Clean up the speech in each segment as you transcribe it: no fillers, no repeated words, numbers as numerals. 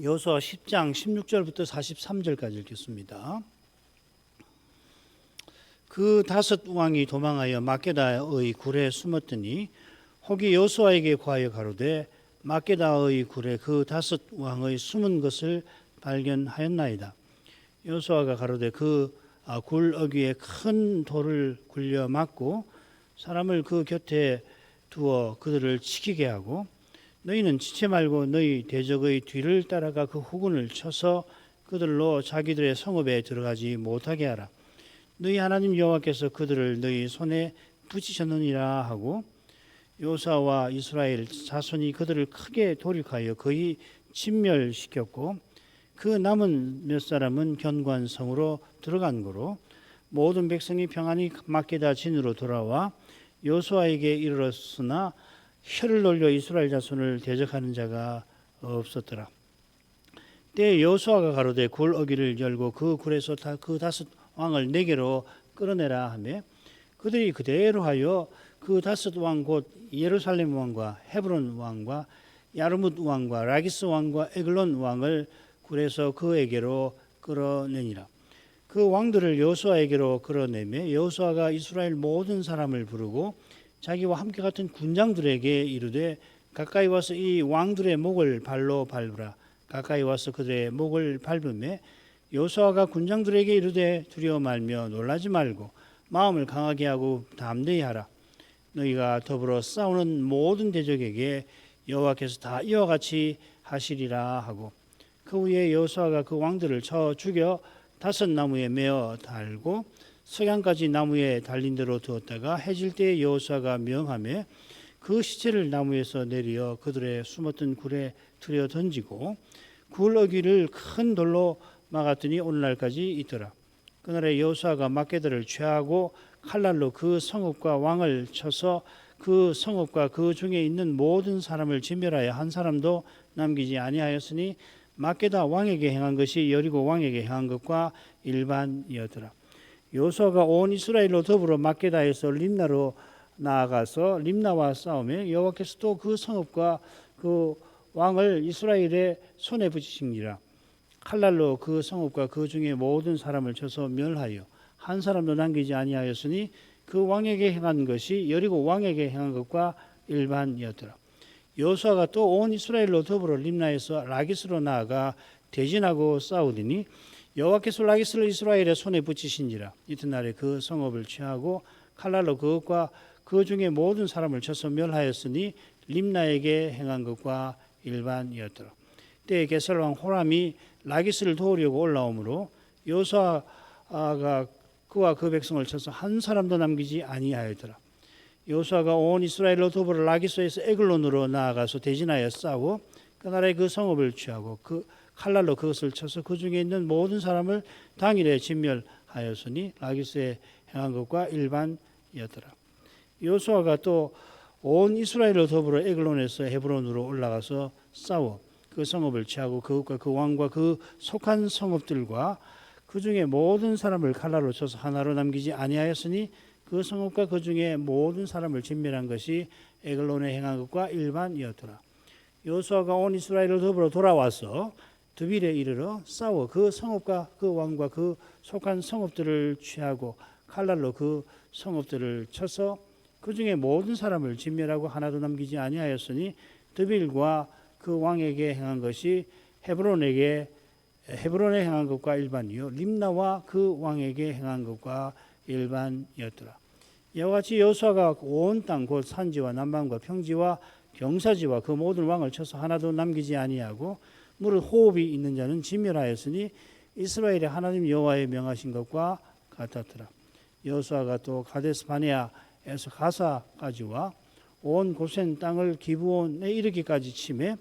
여호수아 10장 16절부터 43절까지 읽겠습니다. 그 다섯 왕이 도망하여 막게다의 굴에 숨었더니 혹이 여호수아에게 구하여 가로되 막게다의 굴에 그 다섯 왕의 숨은 것을 발견하였나이다. 여호수아가 가로되 그 굴 어귀에 큰 돌을 굴려 막고 사람을 그 곁에 두어 그들을 지키게 하고 너희는 지체 말고 너희 대적의 뒤를 따라가 그 후군을 쳐서 그들로 자기들의 성읍에 들어가지 못하게 하라. 너희 하나님 여호와께서 그들을 너희 손에 붙이셨느니라 하고 여호수아와 이스라엘 자손이 그들을 크게 돌이켜하여 거의 진멸시켰고 그 남은 몇 사람은 견관성으로 들어간 거로 모든 백성이 평안히 막게다 진으로 돌아와 여호수아에게 이르렀으나 혀를 놀려 이스라엘 자손을 대적하는 자가 없었더라. 때에 여호수아가 가로되 굴 어귀를 열고 그 굴에서 그 다섯 왕을 네게로 끌어내라 하며 그들이 그대로 하여 그 다섯 왕 곧 예루살렘 왕과 헤브론 왕과 야르뭇 왕과 라기스 왕과 에글론 왕을 굴에서 그에게로 끌어내니라. 그 왕들을 여호수아에게로 끌어내며 여호수아가 이스라엘 모든 사람을 부르고 자기와 함께 같은 군장들에게 이르되 가까이 와서 이 왕들의 목을 발로 밟으라. 가까이 와서 그들의 목을 밟으며 여호수아가 군장들에게 이르되 두려워 말며 놀라지 말고 마음을 강하게 하고 담대히 하라. 너희가 더불어 싸우는 모든 대적에게 여호와께서 다 이와 같이 하시리라 하고 그 후에 여호수아가 그 왕들을 쳐 죽여 다섯 나무에 메어 달고 석양까지 나무에 달린 대로 두었다가 해질 때에 여호수아가 명하며 그 시체를 나무에서 내려 그들의 숨었던 굴에 들여 던지고 굴 어귀를 큰 돌로 막았더니 오늘날까지 있더라. 그날에 여호수아가 막게다를 취하고 칼날로 그 성읍과 왕을 쳐서 그 성읍과 그 중에 있는 모든 사람을 진멸하여 한 사람도 남기지 아니하였으니 막게다 왕에게 행한 것이 여리고 왕에게 행한 것과 일반이었더라. 여호수아가 온 이스라엘로 더불어 막게다에서 림나로 나아가서 림나와 싸우며 여호와께서 또 그 성읍과 그 왕을 이스라엘의 손에 붙이시니라. 칼날로 그 성읍과 그 중에 모든 사람을 쳐서 멸하여 한 사람도 남기지 아니하였으니 그 왕에게 행한 것이 여리고 왕에게 행한 것과 일반이었더라. 여호수아가 또 온 이스라엘로 더불어 림나에서 라기스로 나아가 대진하고 싸우더니 여호와께서 라기스를 이스라엘의 손에 붙이신지라. 이튿날에 그 성읍을 취하고 칼날로 그것과 그 중에 모든 사람을 쳐서 멸하였으니 림나에게 행한 것과 일반이었더라. 때에 게살 왕 호람이 라기스를 도우려고 올라오므로 여호수아가 그와 그 백성을 쳐서 한 사람도 남기지 아니하였더라. 여호수아가 온 이스라엘로 더불어 라기스에서 에글론으로 나아가서 대진하여 싸워 그날에 그 성읍을 취하고 그 칼날로 그것을 쳐서 그 중에 있는 모든 사람을 당일에 진멸하였으니 라기스에 행한 것과 일반이었더라. 여호수아가 또 온 이스라엘로 더불어 에글론에서 헤브론으로 올라가서 싸워 그 성읍을 취하고 그것과 그 왕과 그 속한 성읍들과 그 중에 모든 사람을 칼날로 쳐서 하나로 남기지 아니하였으니 그 성읍과 그 중에 모든 사람을 진멸한 것이 에글론에 행한 것과 일반이었더라. 여호수아가 온 이스라엘로 더불어 돌아와서 드빌에 이르러 싸워 그 성읍과 그 왕과 그 속한 성읍들을 취하고 칼날로 그 성읍들을 쳐서 그 중에 모든 사람을 진멸하고 하나도 남기지 아니하였으니 드빌과 그 왕에게 행한 것이 헤브론에 행한 것과 일반이요 림나와 그 왕에게 행한 것과 일반이었더라. 이와 같이 여호수아가 온 땅 곧 산지와 남방과 평지와 경사지와 그 모든 왕을 쳐서 하나도 남기지 아니하고 무릇 호흡이 있는 자는 진멸하였으니 이스라엘의 하나님 여호와의 명하신 것과 같았더라. 여호수아가 또 가데스 바네아에서 가사까지와 온 고센 땅을 기브온에 이르기까지 치매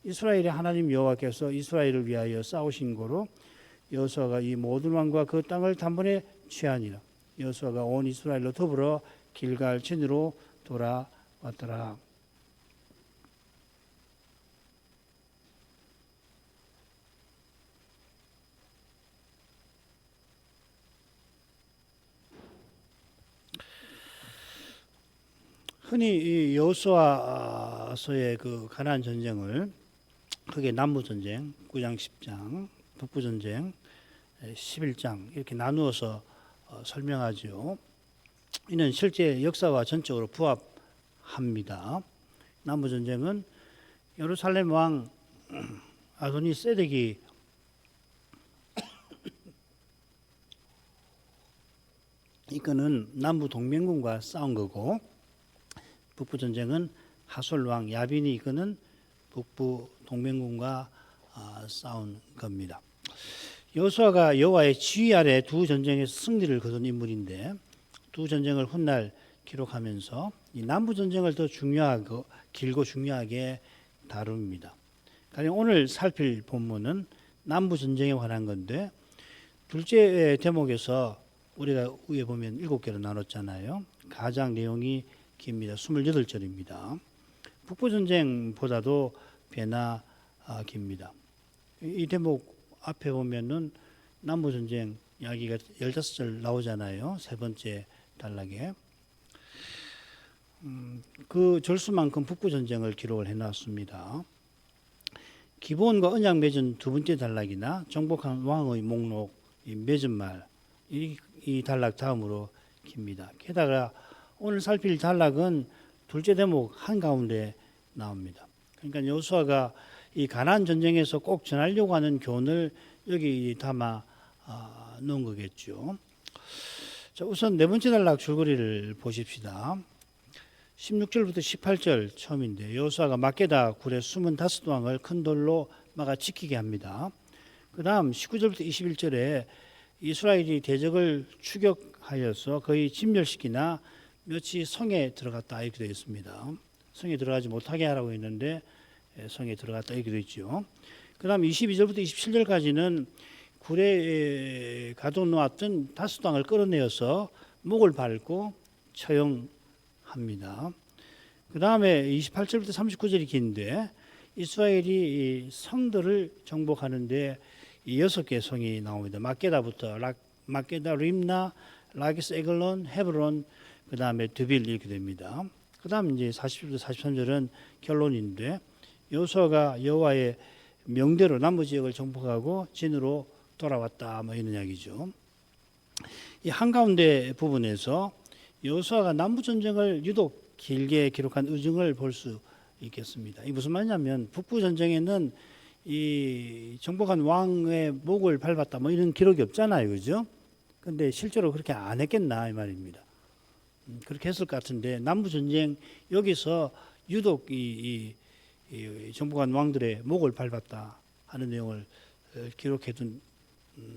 이스라엘의 하나님 여호와께서 이스라엘을 위하여 싸우신 거로 여호수아가 이 모든 왕과 그 땅을 단번에 취하니라. 여호수아가 온 이스라엘로 더불어 길갈 진으로 돌아왔더라. 흔히 이 여호수아서의 그 가나안 전쟁을 그게 남부전쟁 9장 10장, 북부전쟁 11장 이렇게 나누어서 설명하죠. 이는 실제 역사와 전적으로 부합합니다. 남부전쟁은 예루살렘 왕 아도니 세덱이 이거는 남부 동맹군과 싸운 거고, 북부전쟁은 하솔 왕 야빈이 이거는 북부 동맹군과 싸운 겁니다. 여호수아가 여호와의 지휘 아래 두 전쟁에서 승리를 거둔 인물인데, 두 전쟁을 훗날 기록하면서 이 남부 전쟁을 더 중요하고 길고 중요하게 다룹니다. 가령 오늘 살필 본문은 남부 전쟁에 관한 건데, 둘째 대목에서 우리가 위에 보면 7개로 나눴잖아요. 가장 내용이 깁니다. 28절입니다. 북부 전쟁보다도 배나 깁니다. 이 대목 앞에 보면은 남부 전쟁 이야기가 15절 나오잖아요. 세 번째 단락에. 그 절수만큼 북부 전쟁을 기록을 해놨습니다. 기본과 언약 맺은 두 번째 단락이나 정복한 왕의 목록 맺은 말, 이 단락 다음으로 깁니다. 게다가 오늘 살필 단락은 둘째 대목 한가운데 나옵니다. 그러니까 여호수아가 이 가나안 전쟁에서 꼭 전하려고 하는 교훈을 여기 담아 놓은 거겠죠. 자, 우선 네 번째 단락 줄거리를 보십시다. 16절부터 18절 처음인데, 여호수아가 막게다 굴에 숨은 5왕을 큰 돌로 막아 지키게 합니다. 그 다음 19절부터 21절에 이스라엘이 대적을 추격하여서 거의 진멸시키나 몇이 성에 들어갔다 이렇게 되어 있습니다. 성에 들어가지 못하게 하라고 했는데 성에 들어갔다 이렇게 되어 있죠. 그 다음 22절부터 27절까지는 굴에 가둬놓았던 5왕을 끌어내어서 목을 밟고 처형합니다. 그 다음에 28절부터 39절이 긴데, 이스라엘이 성들을 정복하는데 6개 성이 나옵니다. 막게다부터 막게다, 림나, 라기스, 에글론, 헤브론, 그 다음에 드빌 이렇게 됩니다. 그 다음 이제 40절부터 43절은 결론인데, 여호수아가 여호와의 명대로 남부 지역을 정복하고 진으로 돌아왔다 뭐 이런 이야기죠. 이 한가운데 부분에서 여호수아가 남부 전쟁을 유독 길게 기록한 의증을 볼 수 있겠습니다. 이 무슨 말이냐면, 북부 전쟁에는 이 정복한 왕의 목을 밟았다 뭐 이런 기록이 없잖아요, 그죠? 근데 실제로 그렇게 안 했겠나 이 말입니다. 그렇게 했을 것 같은데, 남부 전쟁 여기서 유독 이 정복한 왕들의 목을 밟았다 하는 내용을 기록해둔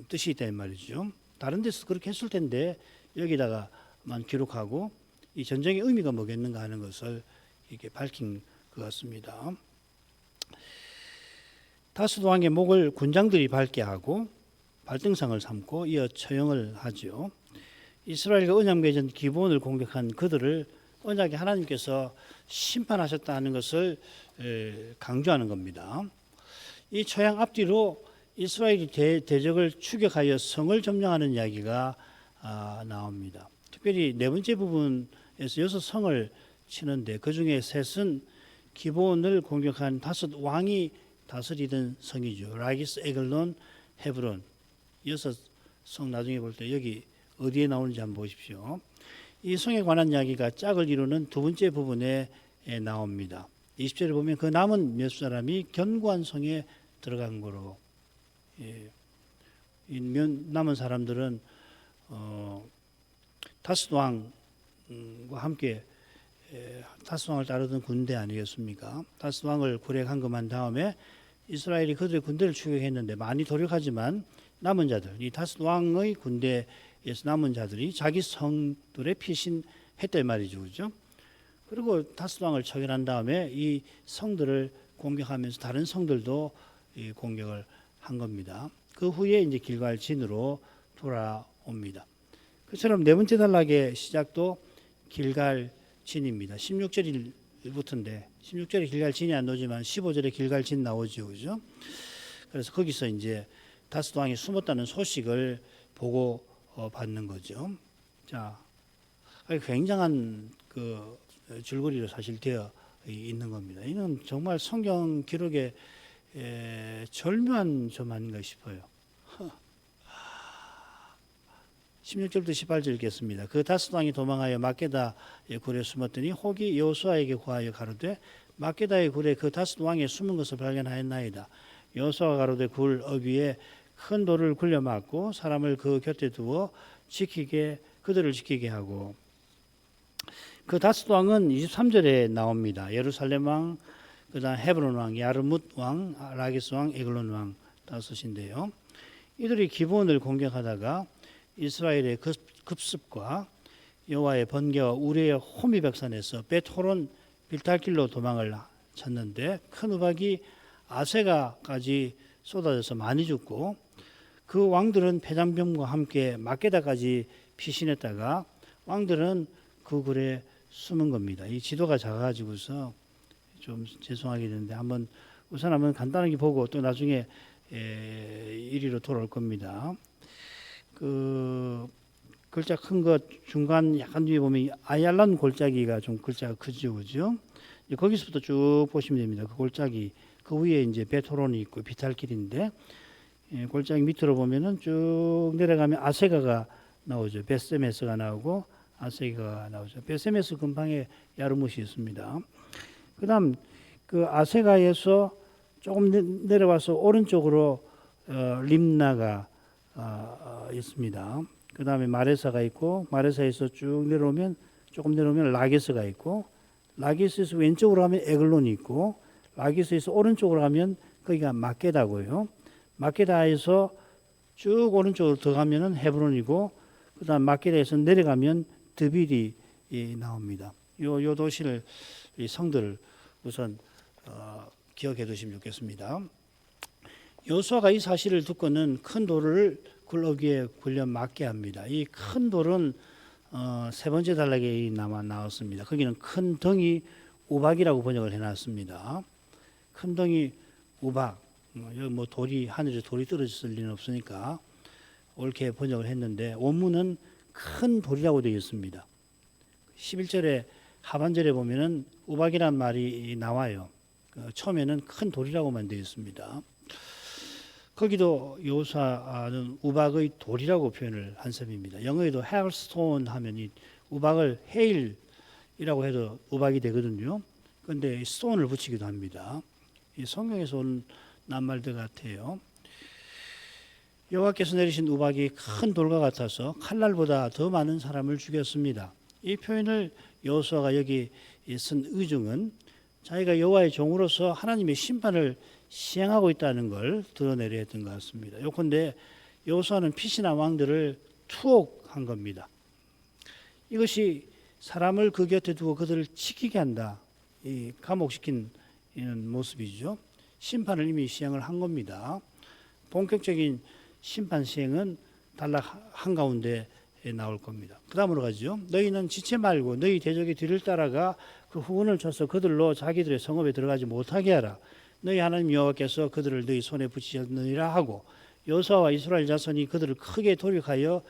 뜻이 있다 이 말이죠. 다른 데서 그렇게 했을 텐데 여기다가만 기록하고 이 전쟁의 의미가 뭐겠는가 하는 것을 이렇게 밝힌 것 같습니다. 다섯 왕의 목을 군장들이 밟게 하고 발등상을 삼고 이어 처형을 하죠. 이스라엘과 언약 맺은 기본을 공격한 그들을 언약의 하나님께서 심판하셨다는 것을 강조하는 겁니다. 이 처형 앞뒤로 이스라엘이 대적을 추격하여 성을 점령하는 이야기가 나옵니다. 특별히 네 번째 부분에서 6성을 치는데, 그 중에 셋은 기본을 공격한 5 왕이 다스리던 성이죠. 라기스, 에글론, 헤브론. 6성 나중에 볼 때 여기 어디에 나오는지 한번 보십시오. 이 성에 관한 이야기가 짝을 이루는 두 번째 부분에 나옵니다. 20절에 보면 그 남은 몇 사람이 견고한 성에 들어간 거로, 이 남은 사람들은 5 왕과 함께 5 왕을 따르던 군대 아니겠습니까? 5 왕을 굴에 감금한 다음에 이스라엘이 그들의 군대를 추격했는데 많이 도륙하지만 남은 자들, 이 5 왕의 군대에서 남은 자들이 자기 성들에 피신했단 말이죠, 그죠? 그리고 5 왕을 처결한 다음에 이 성들을 공격하면서 다른 성들도 공격을 한 겁니다. 그 후에 이제 길갈 진으로 돌아옵니다. 그처럼 네 번째 단락의 시작도 길갈 진입니다. 16절부터인데 16절에 길갈 진이 안 나오지만 15절에 길갈 진 나오죠, 그죠? 그래서 거기서 이제 5 왕이 숨었다는 소식을 보고 받는 거죠. 자, 굉장한 그 줄거리로 사실 되어 있는 겁니다. 이는 정말 성경 기록의 절묘한 점 아닌가 싶어요. 16절부터 18절 읽겠습니다. 그 다섯 왕이 도망하여 막게다의 굴에 숨었더니 혹이 여호수아에게 구하여 가로되 막게다의 굴에 그 다섯 왕의 숨은 것을 발견하였나이다. 여호수아가 가로되 굴 어귀에 큰 돌을 굴려 막고 사람을 그 곁에 두어 그들을 지키게 하고. 그 다섯 왕은 23절에 나옵니다. 예루살렘 왕, 그다음 헤브론 왕, 야르뭇 왕, 라기스 왕, 에글론 왕 다섯인데요. 이들이 기브온을 공격하다가 이스라엘의 급습과 여호와의 번개와 우레의 호미백산에서 벳호론 빌탈길로 도망을 쳤는데 큰 우박이 아세가까지 쏟아져서 많이 죽고 그 왕들은 패장병과 함께 막게다까지 피신했다가 왕들은 그 굴에 숨은 겁니다. 이 지도가 작아가지고서 좀 죄송하게 되는데 우선 한번 간단하게 보고 또 나중에 이리로 돌아올 겁니다. 그 글자 큰 것 중간 약간 뒤에 보면 아얄란 골짜기가 좀 글자가 크죠, 그죠? 거기서부터 쭉 보시면 됩니다. 그 골짜기 그 위에 이제 베토론이 있고 비탈길인데 골짜기 밑으로 보면은 쭉 내려가면 아세가가 나오죠. 베세메스가 나오고 아세가가 나오죠. 베세메스 근방에 야르뭇이 있습니다. 그다음 그 아세가에서 조금 내려와서 오른쪽으로 림나가 있습니다. 그 다음에 마레사가 있고 마레사에서 쭉 내려오면 조금 내려오면 라게스가 있고 라게스에서 왼쪽으로 가면 에글론이 있고 라게스에서 오른쪽으로 가면 거기가 막게다고요. 막게다에서 쭉 오른쪽으로 들어가면은 헤브론이고 그다음 막게다에서 내려가면 드빌이 나옵니다. 요 도시를 이 성들을 우선 기억해 두시면 좋겠습니다. 여호수아가 이 사실을 듣고는 큰 돌을 굴러기에 굴려 막게 합니다. 이 큰 돌은 세 번째 단락에 나왔습니다. 거기는 큰 덩이 우박이라고 번역을 해놨습니다. 큰 덩이 우박, 뭐 돌이 하늘에 돌이 떨어졌을 리는 없으니까 옳게 번역을 했는데 원문은 큰 돌이라고 되어 있습니다. 11절에 하반절에 보면은 우박이란 말이 나와요. 처음에는 큰 돌이라고만 되어 있습니다. 거기도 여호수아는 우박의 돌이라고 표현을 한 셈입니다. 영어에도 hailstone 하면 이 우박을 hail이라고 해도 우박이 되거든요. 그런데 stone을 붙이기도 합니다. 이 성경에서 온 낱말들 같아요. 여호와께서 내리신 우박이 큰 돌과 같아서 칼날보다 더 많은 사람을 죽였습니다. 이 표현을 여호수아가 여기 쓴 의중은 자기가 여호와의 종으로서 하나님의 심판을 시행하고 있다는 걸 드러내려 했던 것 같습니다. 요컨대 여호수아는 피신한 왕들을 투옥한 겁니다. 이것이 사람을 그 곁에 두고 그들을 지키게 한다. 이 감옥시킨 모습이죠. 심판을 이미 시행을 한 겁니다. 본격적인 심판 시행은 단락 한가운데 나올 겁니다. 그 다음으로 가죠. 너희는 지체 말고 너희 대적의 뒤를 따라가 그 후군을 쳐서 그들로 자기들의 성읍에 들어가지 못하게 하라. 너희 하나님 여호와께서 그들을 너희 손에 붙이셨느니라 하고 여호수아와 이스라엘 자손이 그들을 크게 돌격하여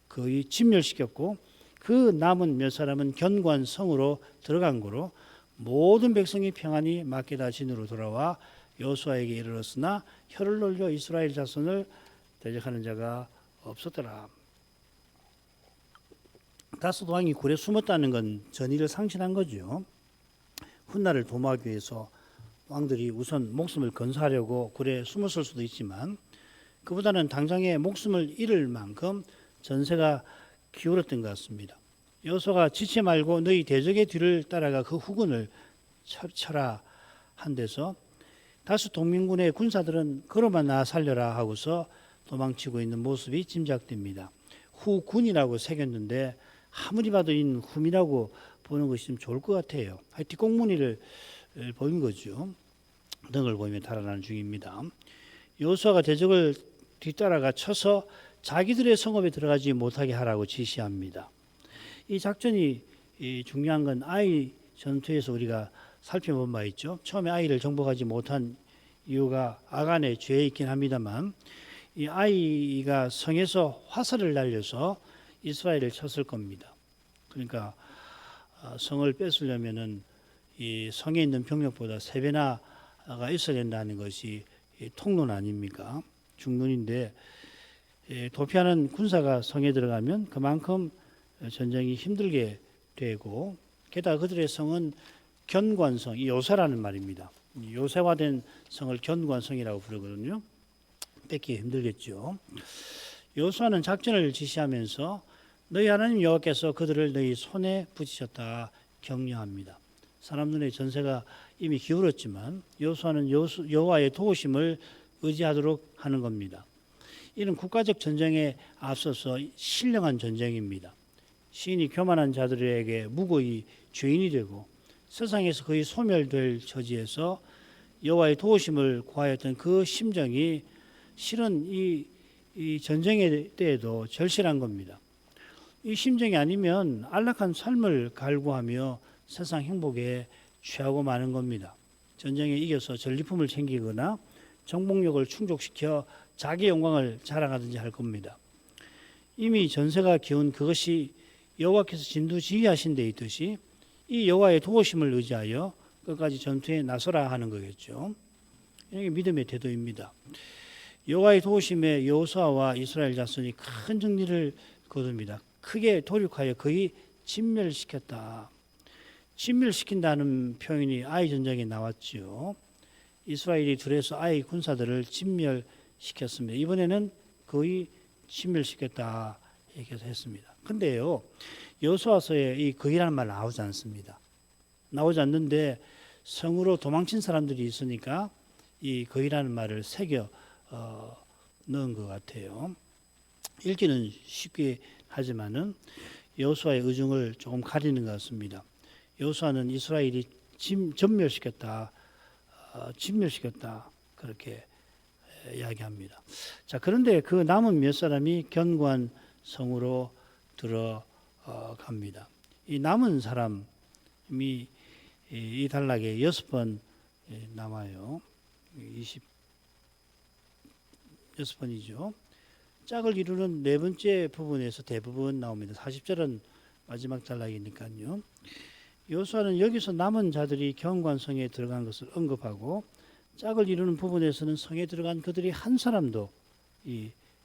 거의 진멸시켰고 그 남은 몇 사람은 견고한 성으로 들어간 거로 모든 백성이 평안히 막게다 진으로 돌아와 여호수아에게 이르렀으나 혀를 놀려 이스라엘 자손을 대적하는 자가 없었더라. 다섯 왕이 굴에 숨었다는 건 전의를 상실한 거죠. 훗날을 도모하기 위해서 왕들이 우선 목숨을 건사하려고 굴에 숨었을 수도 있지만 그보다는 당장에 목숨을 잃을 만큼 전세가 기울었던 것 같습니다. 여호수아가 지체 말고 너희 대적의 뒤를 따라가 그 후군을 쳐라 한 데서 다수 동민군의 군사들은 걸어만 나 살려라 하고서 도망치고 있는 모습이 짐작됩니다. 후군이라고 새겼는데 아무리 봐도 인 훔이라고 보는 것이 좀 좋을 것 같아요. 뒷공무니를 보인 거죠. 등을 보이며 달아나는 중입니다. 여호수아가 대적을 뒤따라가 쳐서 자기들의 성읍에 들어가지 못하게 하라고 지시합니다. 이 작전이 중요한 건 아이 전투에서 우리가 살펴본 바 있죠. 처음에 아이를 정복하지 못한 이유가 아간의 죄에 있긴 합니다만 이 아이가 성에서 화살을 날려서 이스라엘을 쳤을 겁니다. 그러니까 성을 뺏으려면은 이 성에 있는 병력보다 3배나가 있어야 된다는 것이 통로는 아닙니까? 중론인데 도피하는 군사가 성에 들어가면 그만큼 전쟁이 힘들게 되고 게다가 그들의 성은 견고한 이 요새라는 말입니다. 요새화된 성을 견고한 성이라고 부르거든요. 뺏기 힘들겠죠. 여호수아는 작전을 지시하면서 너희 하나님 여호와께서 그들을 너희 손에 붙이셨다 격려합니다. 사람 눈에 전세가 이미 기울었지만 여호수아는 여호와의 도우심을 의지하도록 하는 겁니다. 이는 국가적 전쟁에 앞서서 신령한 전쟁입니다. 시인이 교만한 자들에게 무고히 죄인이 되고 세상에서 거의 소멸될 처지에서 여호와의 도우심을 구하였던 그 심정이 실은 이 전쟁의 때에도 절실한 겁니다. 이 심정이 아니면 안락한 삶을 갈구하며 세상 행복에 취하고 마는 겁니다. 전쟁에 이겨서 전리품을 챙기거나 정복력을 충족시켜 자기 영광을 자랑하든지 할 겁니다. 이미 전세가 기운 그것이 여호와께서 진두지휘하신 데 있듯이 이 여호와의 도우심을 의지하여 끝까지 전투에 나서라 하는 거겠죠. 이게 믿음의 태도입니다. 여호와의 도우심에 여호수아와 이스라엘 자손이 큰 승리를 거둡니다. 크게 도륙하여 거의 진멸시켰다. 진멸시킨다는 표현이 아이 전쟁에 나왔죠. 이스라엘이 둘에서 아이 군사들을 진멸시켰습니다. 이번에는 거의 진멸시켰다 얘기해서 했습니다. 근데요, 여호수아서에 이 거의라는 말 나오지 않습니다. 나오지 않는데 성으로 도망친 사람들이 있으니까 이 거의라는 말을 새겨 넣은 것 같아요. 읽기는 쉽게 하지만은 여호수아의 의중을 조금 가리는 것 같습니다. 여호수아는 이스라엘이 진멸시켰다 그렇게 이야기합니다. 자, 그런데 그 남은 몇 사람이 견고한 성으로 들어갑니다. 이 남은 사람이 이 단락에 6번 남아요. 26번이죠. 짝을 이루는 네 번째 부분에서 대부분 나옵니다. 40절은 마지막 단락이니까요. 여호수아는 여기서 남은 자들이 견고한 성에 들어간 것을 언급하고 짝을 이루는 부분에서는 성에 들어간 그들이 한 사람도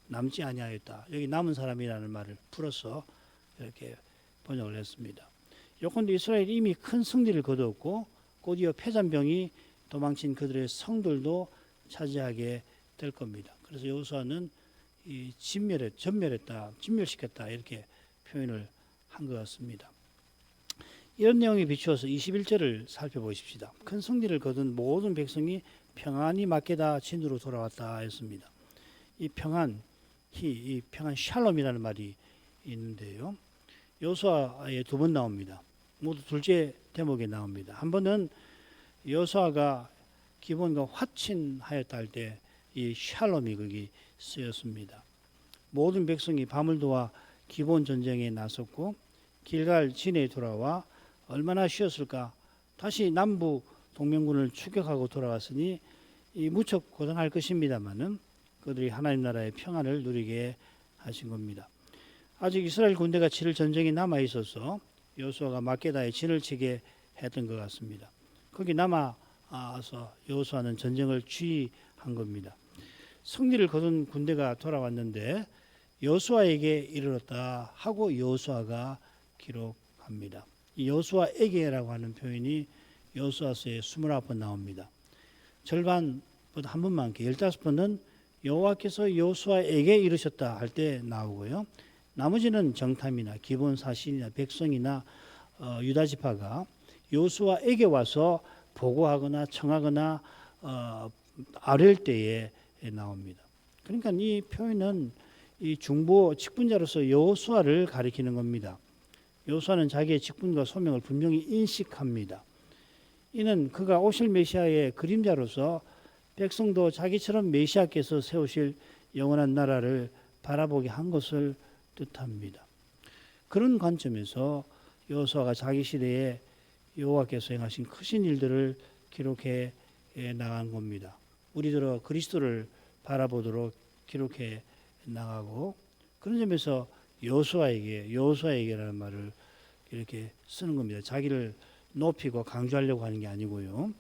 남지 아니하였다. 여기 남은 사람이라는 말을 풀어서 이렇게 번역을 했습니다. 요컨대 이스라엘이 이미 큰 승리를 거두었고 곧이어 패잔병이 도망친 그들의 성들도 차지하게 될 겁니다. 그래서 여호수아는 진멸시켰다 이렇게 표현을 한 것 같습니다. 이런 내용에 비추어서 21절을 살펴보십시다. 큰 승리를 거둔 모든 백성이 평안히 마케다 진으로 돌아왔다 했습니다. 이 평안 샬롬이라는 말이 있는데요. 여호수아에 두 번 나옵니다. 모두 둘째 대목에 나옵니다. 한 번은 여호수아가 기본과 화친하였다 할 때 이 샬롬이 거기 쓰였습니다. 모든 백성이 밤을 도와 기본 전쟁에 나섰고 길갈 진에 돌아와 얼마나 쉬었을까. 다시 남부 동맹군을 추격하고 돌아왔으니 무척 고단할 것입니다마는 그들이 하나님 나라의 평안을 누리게 하신 겁니다. 아직 이스라엘 군대가 치를 전쟁이 남아 있어서 여호수아가 마케다에 진을 치게 했던 것 같습니다. 거기 남아서 여호수아는 전쟁을 주의한 겁니다. 승리를 거둔 군대가 돌아왔는데 여호수아에게 이르렀다 하고 여호수아가 기록합니다. 이 여호수아에게라고 하는 표현이 여호수아서에 29번 나옵니다. 절반보다 한 번만 15번은 여호와께서 여호수아에게 이르셨다 할 때 나오고요. 나머지는 정탐이나 기본 사실이나 백성이나 유다 지파가 여호수아에게 와서 보고하거나 청하거나 아랠 때에 나옵니다. 그러니까 이 표현은 이 중보 직분자로서 여호수아를 가리키는 겁니다. 여호수아는 자기의 직분과 소명을 분명히 인식합니다. 이는 그가 오실 메시아의 그림자로서 백성도 자기처럼 메시아께서 세우실 영원한 나라를 바라보게 한 것을 뜻합니다. 그런 관점에서 여호수아가 자기 시대에 여호와께서 행하신 크신 일들을 기록해 나간 겁니다. 우리들은 그리스도를 바라보도록 기록해 나가고 그런 점에서 여호수아에게라는 말을 이렇게 쓰는 겁니다. 자기를 높이고 강조하려고 하는 게 아니고요.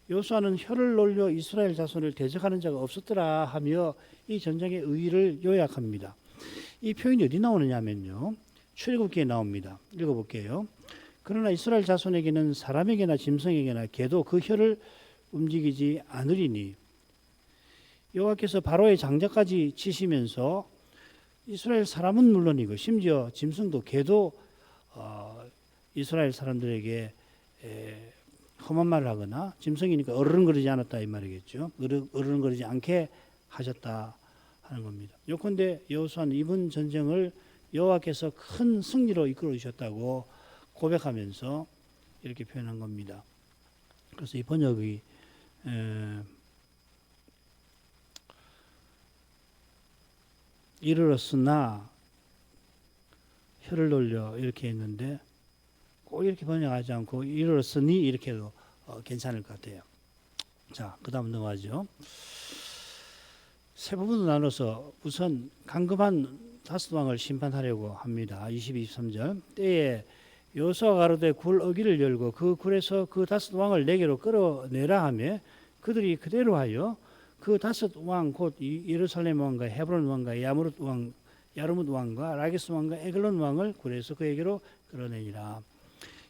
여호수아는 혀를 놀려 이스라엘 자손을 대적하는 자가 없었더라 하며 이 전쟁의 의의를 요약합니다. 이 표현이 어디 나오느냐면요, 출애굽기에 나옵니다. 읽어볼게요. 그러나 이스라엘 자손에게는 사람에게나 짐승에게나 개도 그 혀를 움직이지 않으리니, 여호와께서 바로의 장자까지 치시면서 이스라엘 사람은 물론이고 심지어 짐승도 개도 이스라엘 사람들에게 험한 말을 하거나, 짐승이니까 어르렁거리지 않았다 이 말이겠죠. 어르렁거리지 않게 하셨다 하는 겁니다. 요컨대 여호수아는 이번 전쟁을 여호와께서 큰 승리로 이끌어 주셨다고 고백하면서 이렇게 표현한 겁니다. 그래서 이 번역이 이르렀으나 혀를 돌려 이렇게 했는데, 꼭 이렇게 번역하지 않고 이르렀으니 이렇게 해도 괜찮을 것 같아요. 자, 그 다음 넘어가죠. 세 부분으로 나눠서 우선 강급한 다섯 왕을 심판하려고 합니다. 22, 23절. 때에 여호수아가 가로되 굴 어기를 열고 그 굴에서 그 다섯 왕을 내게로 끌어내라 하며 그들이 그대로 하여 그 다섯 왕 곧 예루살렘 왕과 헤브론 왕과 야르뭇 왕과 라기스 왕과 에글론 왕을 굴에서 그에게로 끌어내니라.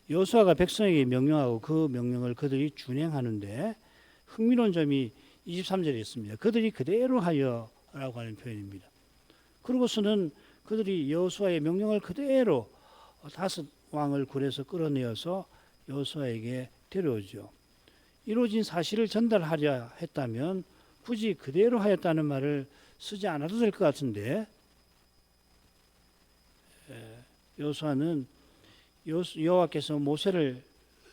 여호수아가 백성에게 명령하고 그 명령을 그들이 준행하는데, 흥미로운 점이 23절에 있습니다. 그들이 그대로 하여라고 하는 표현입니다. 그러고서는 그들이 여호수아의 명령을 그대로 다섯 왕을 굴에서 끌어내어서 여호수아에게 데려오죠. 이루어진 사실을 전달하려 했다면 굳이 그대로 하였다는 말을 쓰지 않아도 될 것 같은데, 여호수아는 여호와께서 모세를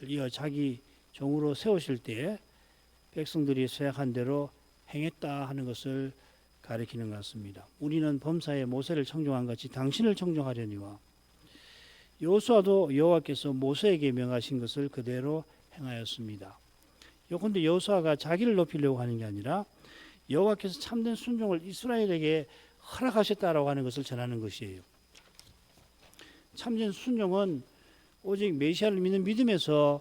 이어 자기 종으로 세우실 때 백성들이 서약한 대로 행했다 하는 것을 가리키는 것 같습니다. 우리는 범사에 모세를 청종한 같이 당신을 청종하려니와, 여호수아도 여호와께서 모세에게 명하신 것을 그대로 행하였습니다. 요컨대 여호수아가 자기를 높이려고 하는 게 아니라 여호와께서 참된 순종을 이스라엘에게 허락하셨다라고 하는 것을 전하는 것이에요. 참된 순종은 오직 메시아를 믿는 믿음에서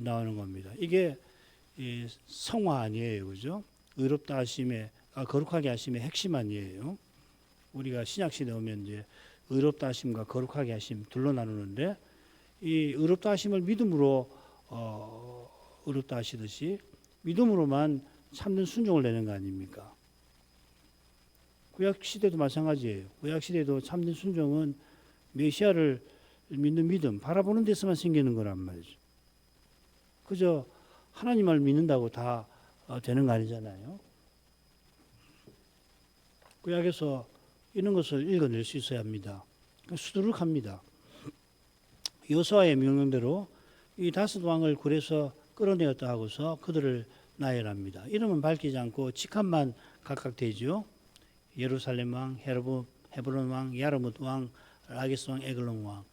나오는 겁니다. 이게 성화 아니에요, 그죠? 의롭다 하심의 거룩하게 하심의 핵심 아니에요. 우리가 신약 시대 오면 이제 의롭다 하심과 거룩하게 하심 둘로 나누는데, 이 의롭다 하심을 믿음으로 의롭다 하시듯이 믿음으로만 참는 순종을 내는 거 아닙니까? 구약 시대도 마찬가지예요. 구약 시대도 참된 순종은 메시아를 믿는 믿음, 바라보는 데서만 생기는 거란 말이죠. 그저 하나님을 믿는다고 다 되는 거 아니잖아요. 구약에서 이런 것을 읽어낼 수 있어야 합니다. 수두룩합니다. 여호수아의 명령대로 이 다섯 왕을 굴에서 끌어내었다 하고서 그들을 나열합니다. 이름은 밝히지 않고 직함만 각각 되죠. 예루살렘 왕, 헤브론 왕, 야르뭇 왕, 라기스 왕, 에글론 왕.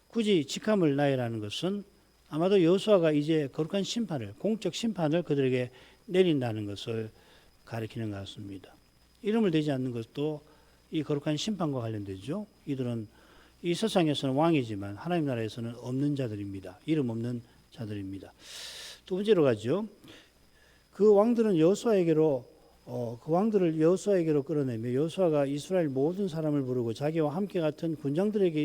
굳이 직함을 나열하는 것은 아마도 여호수아가 이제 거룩한 심판을, 공적 심판을 그들에게 내린다는 것을 가리키는 것 같습니다. 이름을 대지 않는 것도 이 거룩한 심판과 관련되죠. 이들은 이 세상에서는 왕이지만 하나님 나라에서는 없는 자들입니다. 이름 없는 자들입니다. 두 번째로 가죠. 그 왕들은 그 왕들을 여호수아에게로 끌어내며 여호수아가 이스라엘 모든 사람을 부르고 자기와 함께 같은 군장들에게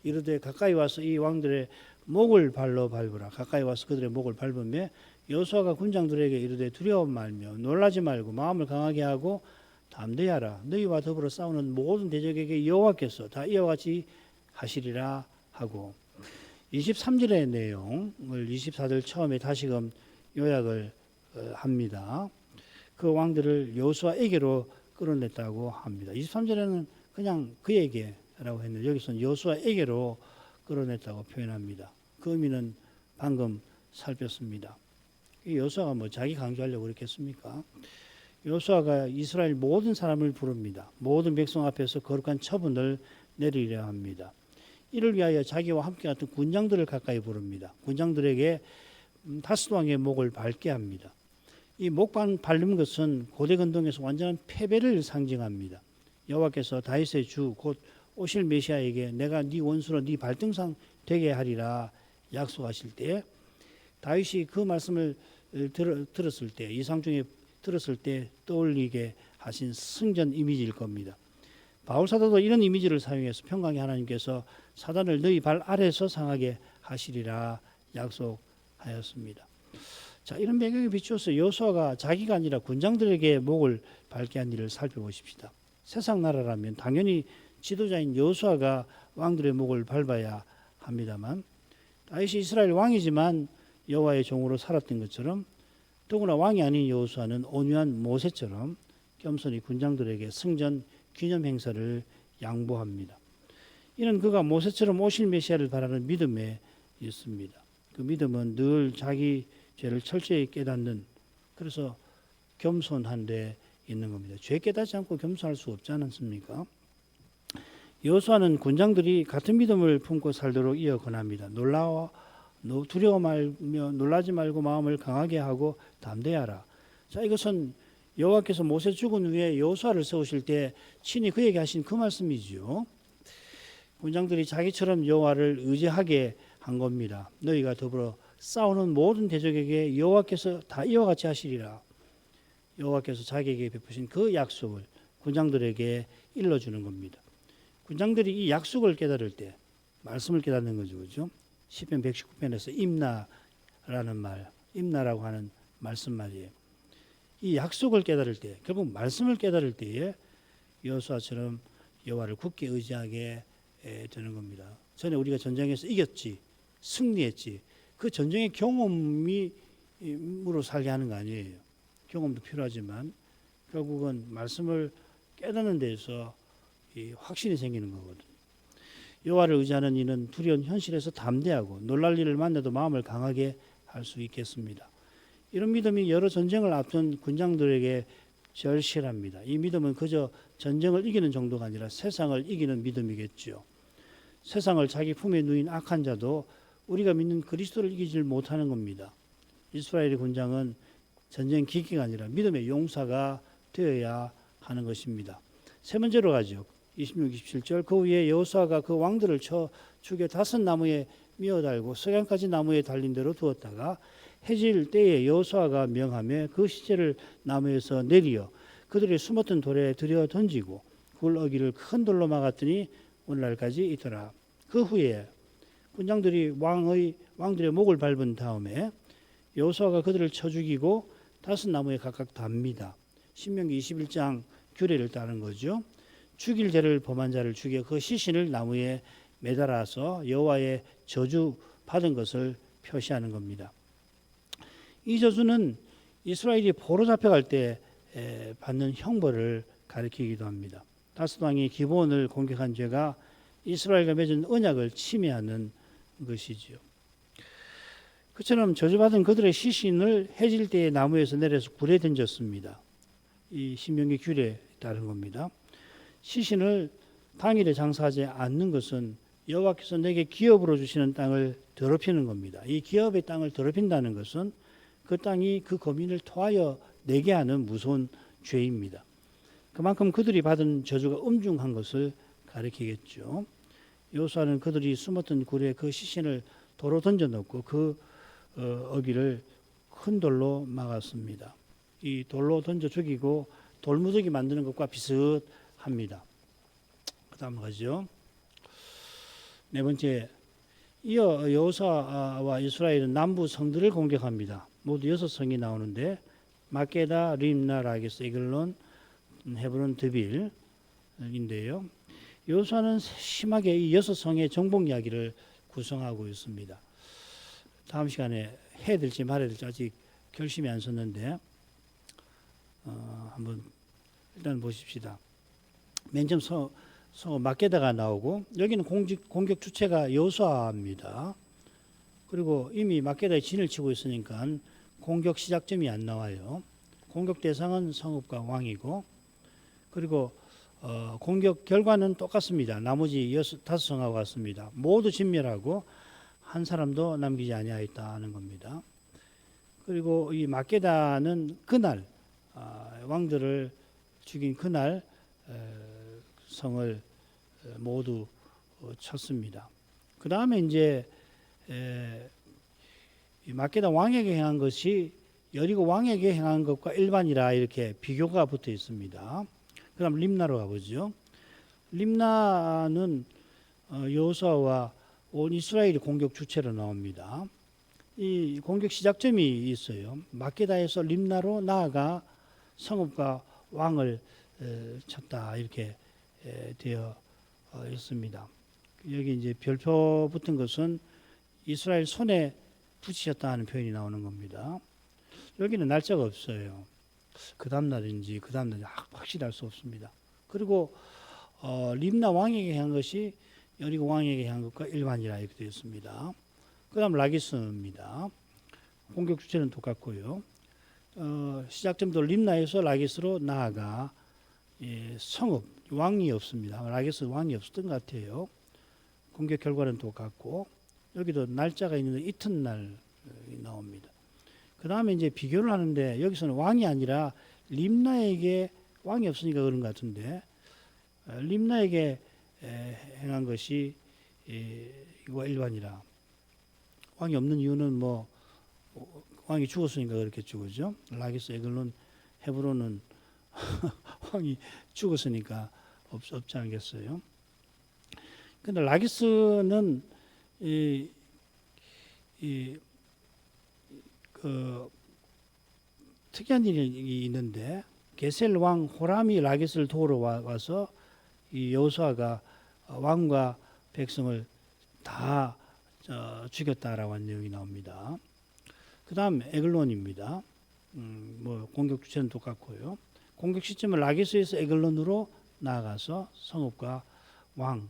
이르되 가까이 와서 이 왕들의 목을 발로 밟으라. 가까이 와서 그들의 목을 밟으며 여호수아가 군장들에게 이르되 두려워 말며 놀라지 말고 마음을 강하게 하고 담대히 하라. 너희와 더불어 싸우는 모든 대적에게 여호와께서 다 이와 같이 하시리라 하고, 23절의 내용을 24절 처음에 다시금 요약을 합니다. 그 왕들을 여호수아에게로 끌어냈다고 합니다. 23절에는 그냥 그에게라고 했는데 여기서는 여호수아에게로 끌어냈다고 표현합니다. 그 의미는 방금 살폈습니다. 여호수아가 뭐 자기 강조하려고 그랬겠습니까? 여호수아가 이스라엘 모든 사람을 부릅니다. 모든 백성 앞에서 거룩한 처분을 내리려 합니다. 이를 위하여 자기와 함께 같은 군장들을 가까이 부릅니다. 군장들에게 다섯 왕의 목을 밟게 합니다. 이 목 밟는 것은 고대 근동에서 완전한 패배를 상징합니다. 여호와께서 다윗의 주 곧 오실 메시아에게 내가 네 원수로 네 발등상 되게 하리라 약속하실 때 다윗이 그 말씀을 들었을 때, 이상 중에 들었을 때 떠올리게 하신 승전 이미지일 겁니다. 바울 사도도 이런 이미지를 사용해서 평강의 하나님께서 사단을 너희 발 아래서 상하게 하시리라 약속하였습니다. 자, 이런 배경에 비추어서 여호수아가 자기가 아니라 군장들에게 목을 밟게 한 일을 살펴보십시다. 세상 나라라면 당연히 지도자인 여호수아가 왕들의 목을 밟아야 합니다만, 다윗이 이스라엘 왕이지만 여호와의 종으로 살았던 것처럼, 더구나 왕이 아닌 여호수아는 온유한 모세처럼 겸손히 군장들에게 승전 기념 행사를 양보합니다. 이는 그가 모세처럼 오실 메시아를 바라는 믿음에 있습니다. 그 믿음은 늘 자기 죄를 철저히 깨닫는, 그래서 겸손한 데 있는 겁니다. 죄 깨닫지 않고 겸손할 수 없지 않습니까? 여호수아는 군장들이 같은 믿음을 품고 살도록 이어 권합니다. 두려워 말며 놀라지 말고 마음을 강하게 하고 담대하라. 자, 이것은 여호와께서 모세 죽은 후에 여호수아를 세우실 때 친히 그에게 하신 그 말씀이지요. 군장들이 자기처럼 여호와를 의지하게 한 겁니다. 너희가 더불어 싸우는 모든 대적에게 여호와께서 다 이와 같이 하시리라. 여호와께서 자기에게 베푸신 그 약속을 군장들에게 일러주는 겁니다. 군장들이 이 약속을 깨달을 때 말씀을 깨닫는 거죠, 그렇죠? 시편 119편에서 임나라는 말, 임나라고 하는 말씀 말이에요. 이 약속을 깨달을 때, 결국 말씀을 깨달을 때에 여호수아처럼 여호와를 굳게 의지하게 되는 겁니다. 전에 우리가 전쟁에서 이겼지, 승리했지, 그 전쟁의 경험으로 살게 하는 거 아니에요. 경험도 필요하지만 결국은 말씀을 깨닫는 데서 확신이 생기는 거거든요. 여호와를 의지하는 이는 두려운 현실에서 담대하고 놀랄 일을 만나도 마음을 강하게 할 수 있겠습니다. 이런 믿음이 여러 전쟁을 앞둔 군장들에게 절실합니다. 이 믿음은 그저 전쟁을 이기는 정도가 아니라 세상을 이기는 믿음이겠죠. 세상을 자기 품에 누인 악한 자도 우리가 믿는 그리스도를 이기질 못하는 겁니다. 이스라엘의 군장은 전쟁 기기가 아니라 믿음의 용사가 되어야 하는 것입니다. 세 번째로 가죠. 26, 27절. 그 후에 여호수아가 그 왕들을 쳐 죽여 5 나무에 미어 달고 석양까지 나무에 달린 대로 두었다가 해질 때에 여호수아가 명하며 그 시체를 나무에서 내리어 그들이 숨었던 돌에 들여 던지고 굴 어기를 큰 돌로 막았더니 오늘날까지 있더라. 그 후에 군장들이 왕들의 목을 밟은 다음에 여호수아가 그들을 쳐 죽이고 5 나무에 각각 답니다. 신명기 21장 규례를 따른 거죠. 죽일 죄를 범한 자를 죽여 그 시신을 나무에 매달아서 여호와의 저주 받은 것을 표시하는 겁니다. 이 저주는 이스라엘이 포로 잡혀갈 때 받는 형벌을 가리키기도 합니다. 다섯 왕이 기브온을 공격한 죄가 이스라엘과 맺은 언약을 침해하는 것이지요. 그처럼 저주받은 그들의 시신을 해질 때에 나무에서 내려서 굴에 던졌습니다. 이 신명기 규례에 따른 겁니다. 시신을 당일에 장사하지 않는 것은 여호와께서 내게 기업으로 주시는 땅을 더럽히는 겁니다. 이 기업의 땅을 더럽힌다는 것은 그 땅이 그 거민을 토하여 내게 하는 무서운 죄입니다. 그만큼 그들이 받은 저주가 엄중한 것을 가리키겠죠. 여호수아는 그들이 숨었던 굴에 그 시신을 도로 던져놓고 그 어기를 큰 돌로 막았습니다. 이 돌로 던져 죽이고 돌무더기 만드는 것과 비슷합니다. 그 다음 가죠. 네 번째, 이어 여호수아와 이스라엘은 남부 성들을 공격합니다. 모두 6성이 나오는데 마케다, 림나, 라게스, 에글론, 헤브론, 드빌인데요. 여호수아는 심하게 이 6성의 정복 이야기를 구성하고 있습니다. 다음 시간에 해야 될지 말아야 될지 아직 결심이 안 섰는데 한번 일단 보십시다. 맨 처음 마케다가 나오고 여기는 공격 주체가 여호수아입니다. 그리고 이미 마케다에 진을 치고 있으니까 공격 시작점이 안 나와요. 공격 대상은 성읍과 왕이고, 그리고 공격 결과는 똑같습니다. 나머지 5성하고 같습니다. 모두 진멸하고 한 사람도 남기지 아니하였다는 겁니다. 그리고 이 마케다는 그날 왕들을 죽인 그날 성을 모두 쳤습니다. 그 다음에 이제 마케다 왕에게 행한 것이 여리고 왕에게 행한 것과 일반이라 이렇게 비교가 붙어 있습니다. 그다음 림나로 가보죠. 림나는 여호수아와 온 이스라엘이 공격 주체로 나옵니다. 이 공격 시작점이 있어요. 막게다에서 림나로 나아가 성읍과 왕을 쳤다 이렇게 되어 있습니다. 여기 이제 별표 붙은 것은 이스라엘 손에 붙이셨다 하는 표현이 나오는 겁니다. 여기는 날짜가 없어요. 그 다음날인지 그 다음날인지 확실히 알 수 없습니다. 그리고 림나 왕에게 한 것이 여리고 왕에게 한 것과 일반이라 이렇게 되어 있습니다. 그 다음 라기스입니다. 공격 주체는 똑같고요. 시작점도 림나에서 라기스로 나아가 성읍, 왕이 없습니다. 라기스 왕이 없었던 것 같아요. 공격 결과는 똑같고 여기도 날짜가 있는데 이튿날 나옵니다. 그 다음에 이제 비교를 하는데 여기서는 왕이 아니라 림나에게 왕이 없으니까 그런 것 같은데 림나에게 행한 것이 이거 일반이라 왕이 없는 이유는 뭐 왕이 죽었으니까 그렇겠죠, 그죠? 라기스, 에글론, 헤브론은 왕이 죽었으니까 없지 않겠어요? 근데 라기스는 그 특이한 일이 있는데 게셀 왕 호람이 라기스를 도우러 와서 이 여호수아가 왕과 백성을 다 죽였다라고 하는 내용이 나옵니다. 그 다음 에글론입니다. 뭐 공격 주체는 똑같고요. 공격 시점은 라기스에서 에글론으로 나아가서 성읍과 왕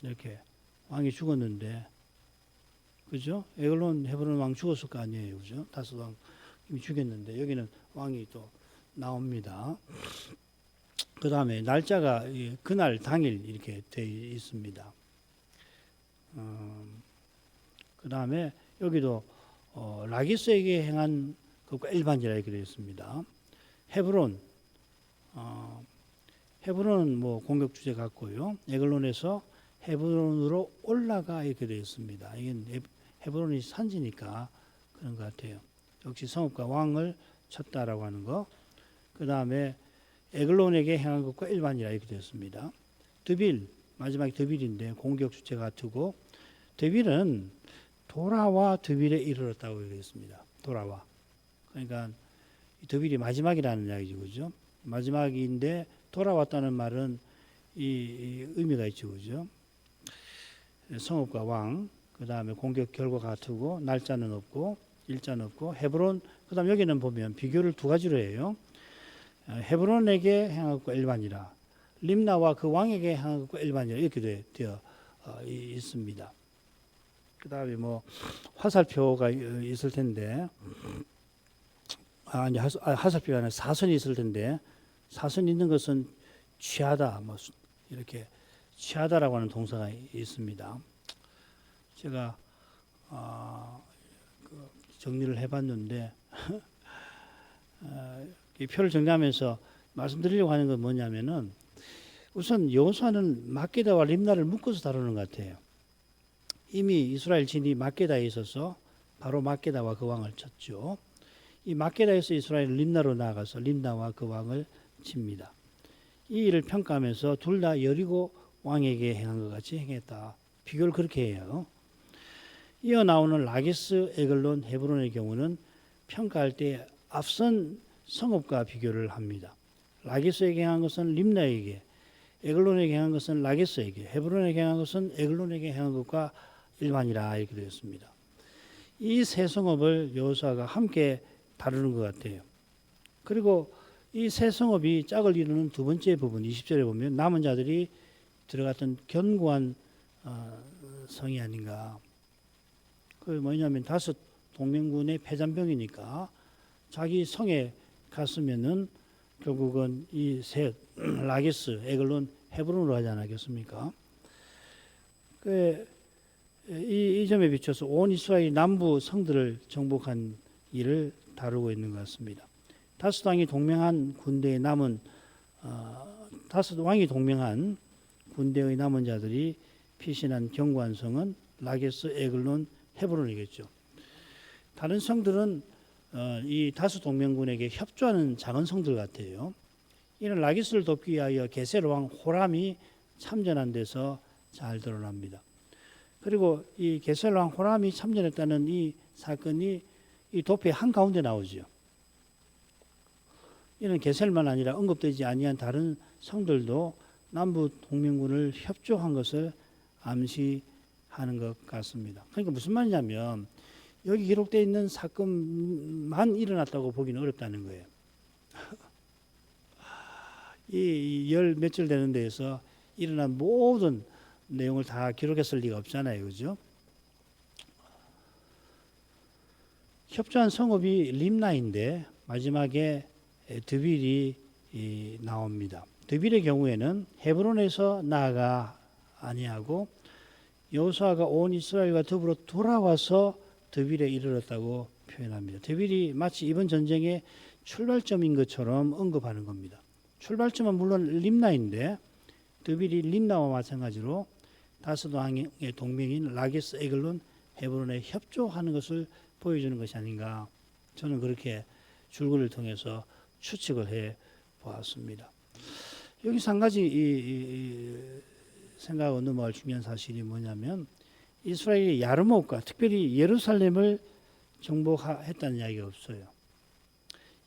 이렇게 왕이 죽었는데 그죠? 에글론 헤브론 왕 죽었을 거 아니에요, 그죠? 다섯 왕 이미 죽였는데 여기는 왕이 또 나옵니다. 그 다음에 날짜가 그날 당일 이렇게 되어 있습니다. 그 다음에 여기도 라기스에게 행한 것과 일반이라 이렇게 되어 있습니다. 헤브론은 뭐 공격 주제 같고요. 에글론에서 헤브론으로 올라가 이렇게 되어 있습니다. 이게 헤브론이 산지니까 그런 것 같아요. 역시 성읍과 왕을 쳤다라고 하는 거. 그 다음에 에글론에게 행한 것과 일반이라 이렇게 되었습니다. 드빌, 마지막에 드빌인데 공격 주체가 같고 드빌은 돌아와 드빌에 이르렀다고 얘기했습니다. 돌아와. 그러니까 드빌이 마지막이라는 이야기죠, 그죠? 마지막인데 돌아왔다는 말은 이 의미가 있죠, 그죠? 성읍과 왕, 그 다음에 공격 결과 같고 날짜는 없고 일자는 없고 헤브론, 그 다음 여기는 보면 비교를 두 가지로 해요. 헤브론에게 행한 것과 일반이라, 림나와 그 왕에게 행한 것과 일반이라 이렇게 되어 있습니다. 그 다음에 뭐 화살표가 있을 텐데, 아니 화살표가 아니라 사선이 있을 텐데, 사선 있는 것은 취하다, 뭐 이렇게 취하다라고 하는 동사가 있습니다. 제가 정리를 해봤는데 이 표를 정리하면서 말씀드리려고 하는 건 뭐냐면은 우선 여호수아는 막게다와 림나를 묶어서 다루는 것 같아요. 이미 이스라엘 진이 막게다에 있어서 바로 막게다와 그 왕을 쳤죠. 이 막게다에서 이스라엘 림나로 나아가서 림나와 그 왕을 칩니다. 이 일을 평가하면서 둘 다 여리고 왕에게 행한 것 같이 행했다. 비교를 그렇게 해요. 이어 나오는 라기스, 에글론, 헤브론의 경우는 평가할 때 앞선 성읍과 비교를 합니다. 라기스에게 행한 것은 림나에게, 에글론에게 행한 것은 라기스에게, 헤브론에게 행한 것은 에글론에게 행한 것과 일반이라 이렇게 되었습니다. 이 세 성읍을 여호수아가 함께 다루는 것 같아요. 그리고 이 세 성읍이 짝을 이루는 두 번째 부분 20절에 보면 남은 자들이 들어갔던 견고한 성이 아닌가. 그 뭐냐면 다섯 동맹군의 패잔병이니까 자기 성에 갔으면은 결국은 이 셋 라기스, 에글론, 헤브론으로 하지 않았겠습니까? 이 점에 비춰서 온 이스라엘 남부 성들을 정복한 일을 다루고 있는 것 같습니다. 다섯 왕이 동맹한 군대에 남은 다섯 왕이 동맹한 군대의 남은 자들이 피신한 견고한 성은 라게스, 에글론, 헤브론이겠죠. 다른 성들은 이 다섯 동맹군에게 협조하는 작은 성들 같아요. 이는 라기스를 돕기 위하여 게셀 왕 호람이 참전한 데서 잘 드러납니다. 그리고 이 게셀 왕 호람이 참전했다는 이 사건이 이 도표의 한가운데 나오죠. 이는 게셀만 아니라 언급되지 아니한 다른 성들도 남부 동맹군을 협조한 것을 암시하는 것 같습니다. 그러니까 무슨 말이냐면 여기 기록되어 있는 사건만 일어났다고 보기는 어렵다는 거예요. 이 열 몇절 되는 데에서 일어난 모든 내용을 다 기록했을 리가 없잖아요. 그죠? 협조한 성읍이 림나인데 마지막에 드빌이 나옵니다. 드빌의 경우에는 헤브론에서 나아가 아니하고 여호수아가 온 이스라엘과 더불어 돌아와서 드빌에 이르렀다고 표현합니다. 드빌이 마치 이번 전쟁의 출발점인 것처럼 언급하는 겁니다. 출발점은 물론 림나인데 드빌이 림나와 마찬가지로 다섯 왕의 동맹인 라게스, 에글론, 헤브론에 협조하는 것을 보여주는 것이 아닌가, 저는 그렇게 줄거리를 통해서 추측을 해 보았습니다. 여기서 한 가지 생각하고 넘어갈 중요한 사실이 뭐냐면 이스라엘이 야르목과 특별히 예루살렘을 정복했다는 이야기가 없어요.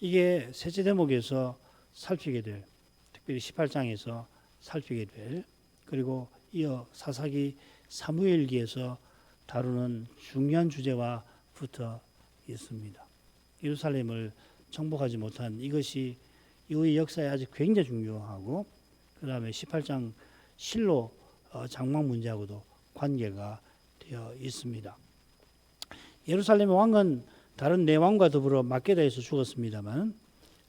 이게 셋째 대목에서 살피게 될, 특별히 18장에서 살피게 될, 그리고 이어 사사기 사무엘기에서 다루는 중요한 주제와 붙어 있습니다. 예루살렘을 정복하지 못한 이것이 이후의 역사에 아주 굉장히 중요하고, 그 다음에 18장 실로 장막 문제하고도 관계가 되어 있습니다. 예루살렘의 왕은 다른 네 왕과 더불어 막게다에서 죽었습니다만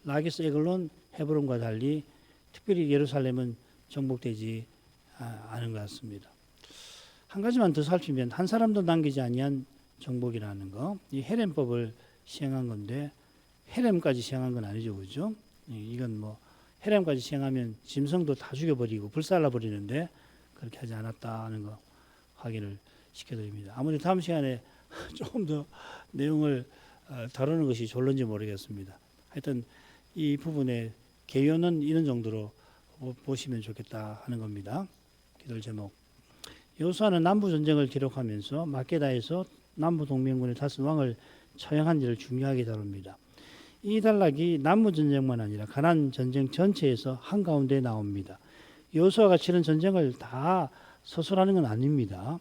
라기스, 에글론, 헤브론과 달리 특별히 예루살렘은 정복되지 않은 것 같습니다. 한 가지만 더 살피면 한 사람도 남기지 아니한 정복이라는 거, 이 헤렘법을 시행한 건데 헤렘까지 시행한 건 아니죠, 그죠? 이건 뭐 헤렘까지 시행하면 짐승도 다 죽여버리고 불살라버리는데 그렇게 하지 않았다는 거 확인을 시켜드립니다. 아무리 다음 시간에 조금 더 내용을 다루는 것이 좋을지 모르겠습니다. 하여튼 이 부분의 개요는 이런 정도로 보시면 좋겠다 하는 겁니다. 기도 제목. 여호수아는 남부 전쟁을 기록하면서 막게다에서 남부 동맹군의 다섯 왕을 처형한 일을 중요하게 다룹니다. 이 단락이 남부 전쟁만 아니라 가나안 전쟁 전체에서 한가운데 나옵니다. 여호수아가 치른 전쟁을 다 서술하는 건 아닙니다.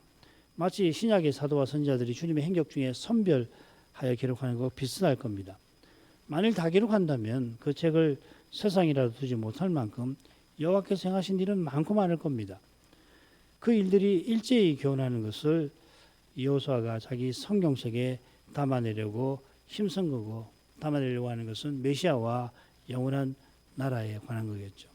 마치 신약의 사도와 선지자들이 주님의 행적 중에 선별하여 기록하는 것과 비슷할 겁니다. 만일 다 기록한다면 그 책을 세상이라도 두지 못할 만큼 여호와께서 행하신 일은 많고 많을 겁니다. 그 일들이 일제히 교훈하는 것을 여호수아가 자기 성경책에 담아내려고 힘쓴 거고, 담아내려고 하는 것은 메시아와 영원한 나라에 관한 거겠죠.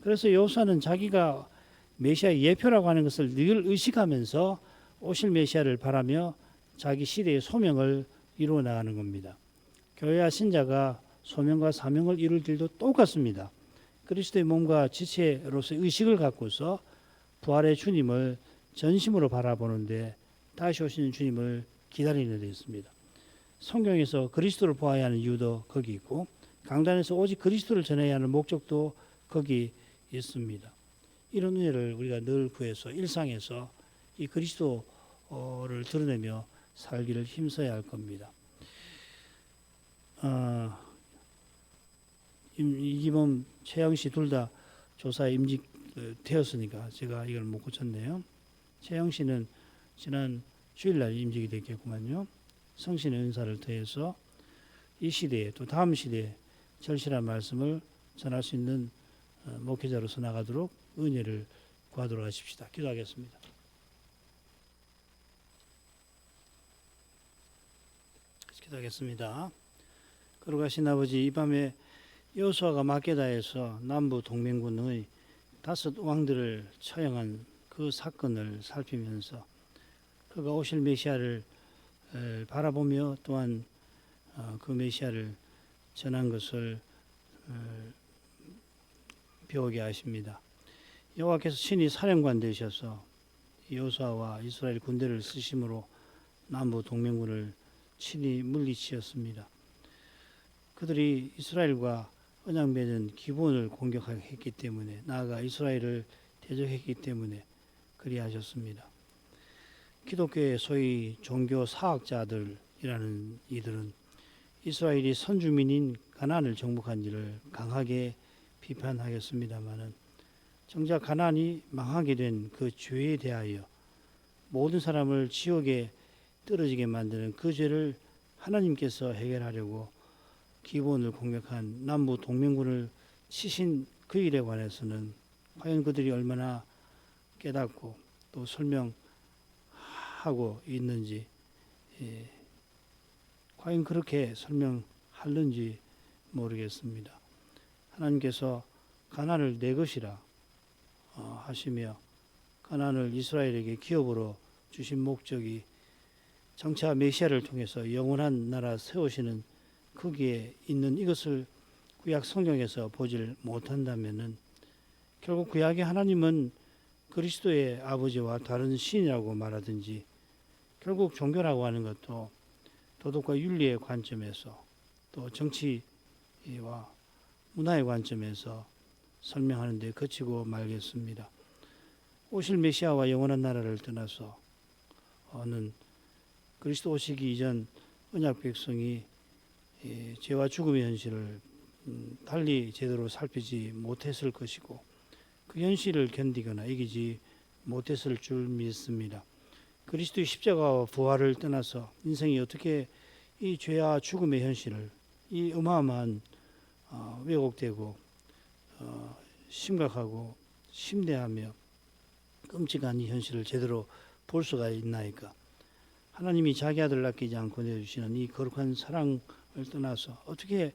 그래서 여호수아는 자기가 메시아의 예표라고 하는 것을 늘 의식하면서 오실 메시아를 바라며 자기 시대의 소명을 이루어 나가는 겁니다. 교회와 신자가 소명과 사명을 이룰 일도 똑같습니다. 그리스도의 몸과 지체로서의 의식을 갖고서 부활의 주님을 전심으로 바라보는데 다시 오시는 주님을 기다리는 데 있습니다. 성경에서 그리스도를 보아야 하는 이유도 거기 있고, 강단에서 오직 그리스도를 전해야 하는 목적도 거기 있습니다. 이런 은혜를 우리가 늘 구해서 일상에서 이 그리스도를 드러내며 살기를 힘써야 할 겁니다. 이기범, 최영씨 둘 다 조사에 임직되었으니까 제가 이걸 못 고쳤네요. 최영씨는 지난 주일날 임직이 됐겠구만요. 성신의 은사를 더해서 이 시대에 또 다음 시대에 절실한 말씀을 전할 수 있는 목회자로서 나가도록 은혜를 구하도록 하십시다. 기도하겠습니다. 기도하겠습니다. 거룩하신 아버지, 이 밤에 여호수아가 막게다에서 남부 동맹군의 다섯 왕들을 처형한 그 사건을 살피면서 그가 오실 메시아를 바라보며 또한 그 메시아를 전한 것을 배우게 하십니다. 여호와께서 친히 사령관 되셔서 여호수아와 이스라엘 군대를 쓰심으로 남부 동맹군을 친히 물리치었습니다. 그들이 이스라엘과 언약 맺은 기본을 공격했기 때문에, 나아가 이스라엘을 대적했기 때문에 그리하셨습니다. 기독교의 소위 종교 사학자들이라는 이들은 이스라엘이 선주민인 가나안을 정복한지를 강하게 비판하겠습니다마는, 정작 가나안이 망하게 된 그 죄에 대하여 모든 사람을 지옥에 떨어지게 만드는 그 죄를 하나님께서 해결하려고 기본을 공격한 남부 동맹군을 치신 그 일에 관해서는 과연 그들이 얼마나 깨닫고 또 설명하고 있는지, 과연 그렇게 설명하는지 모르겠습니다. 하나님께서 가나안을 내 것이라 하시며 가나안을 이스라엘에게 기업으로 주신 목적이 장차 메시아를 통해서 영원한 나라 세우시는 거기에 있는 이것을 구약 성경에서 보질 못한다면은, 결국 구약의 하나님은 그리스도의 아버지와 다른 신이라고 말하든지, 결국 종교라고 하는 것도 도덕과 윤리의 관점에서 또 정치와 문화의 관점에서 설명하는 데 그치고 말겠습니다. 오실 메시아와 영원한 나라를 떠나서 그리스도 오시기 이전 언약 백성이 죄와 죽음의 현실을 달리 제대로 살피지 못했을 것이고, 그 현실을 견디거나 이기지 못했을 줄 믿습니다. 그리스도의 십자가와 부활을 떠나서 인생이 어떻게 이 죄와 죽음의 현실을, 이 어마어마한 왜곡되고 심각하고 심대하며 끔찍한 이 현실을 제대로 볼 수가 있나이까. 하나님이 자기 아들 아끼지 않고 내주시는 이 거룩한 사랑을 떠나서 어떻게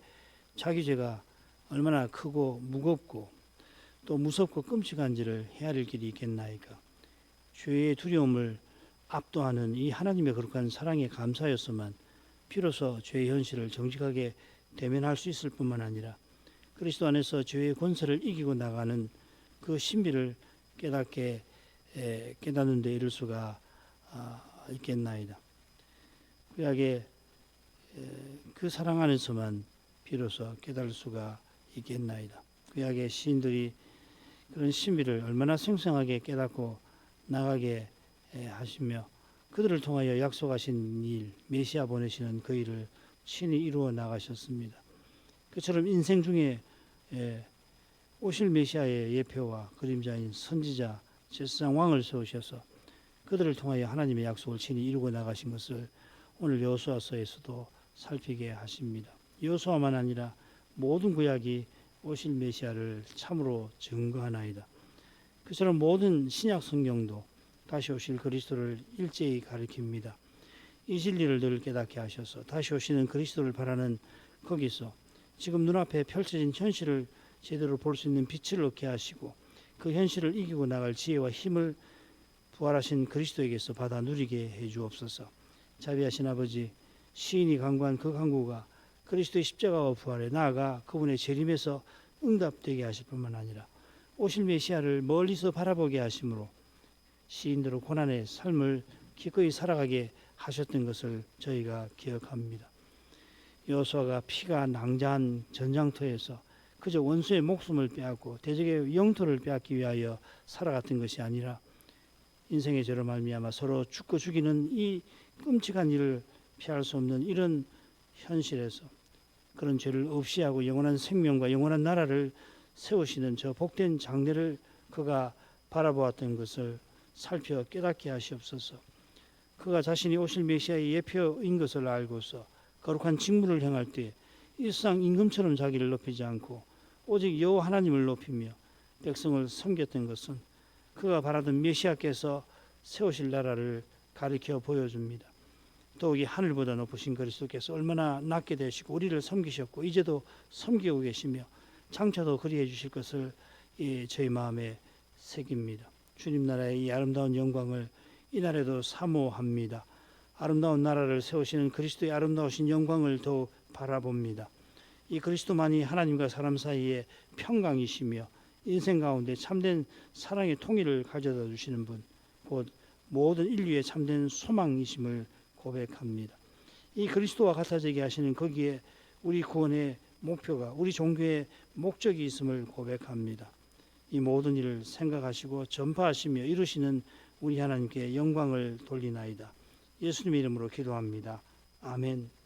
자기 죄가 얼마나 크고 무겁고 또 무섭고 끔찍한지를 헤아릴 길이 있겠나이까. 죄의 두려움을 압도하는 이 하나님의 거룩한 사랑에 감사하였으면 비로소 죄의 현실을 정직하게 대면할 수 있을 뿐만 아니라 그리스도 안에서 죄의 권세를 이기고 나가는 그 신비를 깨닫는 데 이를 수가 있겠나이다. 구약의 그 사랑 안에서만 비로소 깨달을 수가 있겠나이다. 구약의 시인들이 그런 신비를 얼마나 생생하게 깨닫고 나가게 하시며 그들을 통하여 약속하신 일, 메시아 보내시는 그 일을 친히 이루어 나가셨습니다. 그처럼 인생 중에 오실 메시아의 예표와 그림자인 선지자 제사장 왕을 세우셔서 그들을 통하여 하나님의 약속을 친히 이루고 나가신 것을 오늘 여호수아서에서도 살피게 하십니다. 여호수아만 아니라 모든 구약이 오실 메시아를 참으로 증거하나이다. 그처럼 모든 신약 성경도 다시 오실 그리스도를 일제히 가리킵니다. 이 진리를 늘 깨닫게 하셔서 다시 오시는 그리스도를 바라는 거기서 지금 눈앞에 펼쳐진 현실을 제대로 볼 수 있는 빛을 얻게 하시고 그 현실을 이기고 나갈 지혜와 힘을 부활하신 그리스도에게서 받아 누리게 해 주옵소서. 자비하신 아버지, 시인이 간구한 그 간구가 그리스도의 십자가와 부활에 나아가 그분의 재림에서 응답되게 하실 뿐만 아니라 오실 메시아를 멀리서 바라보게 하심으로 시인들의 고난의 삶을 기꺼이 살아가게 하셨던 것을 저희가 기억합니다. 여호수아가 피가 낭자한 전장터에서 그저 원수의 목숨을 빼앗고 대적의 영토를 빼앗기 위하여 살아갔던 것이 아니라 인생의 죄로 말미암아 서로 죽고 죽이는 이 끔찍한 일을 피할 수 없는 이런 현실에서 그런 죄를 없이 하고 영원한 생명과 영원한 나라를 세우시는 저 복된 장래를 그가 바라보았던 것을 살펴 깨닫게 하시옵소서. 그가 자신이 오실 메시아의 예표인 것을 알고서 거룩한 직무를 행할 때 이 세상 임금처럼 자기를 높이지 않고 오직 여호와 하나님을 높이며 백성을 섬겼던 것은 그가 바라던 메시아께서 세우실 나라를 가리켜 보여줍니다. 더욱이 하늘보다 높으신 그리스도께서 얼마나 낮게 되시고 우리를 섬기셨고 이제도 섬기고 계시며 장차도 그리해 주실 것을 저희 마음에 새깁니다. 주님 나라의 이 아름다운 영광을 이날에도 사모합니다. 아름다운 나라를 세우시는 그리스도의 아름다우신 영광을 더욱 바라봅니다. 이 그리스도만이 하나님과 사람 사이의 평강이시며 인생 가운데 참된 사랑의 통일을 가져다 주시는 분, 곧 모든 인류의 참된 소망이심을 고백합니다. 이 그리스도와 같아지게 하시는 거기에 우리 구원의 목표가 우리 종교의 목적이 있음을 고백합니다. 이 모든 일을 생각하시고 전파하시며 이루시는 우리 하나님께 영광을 돌리나이다. 예수님의 이름으로 기도합니다. 아멘.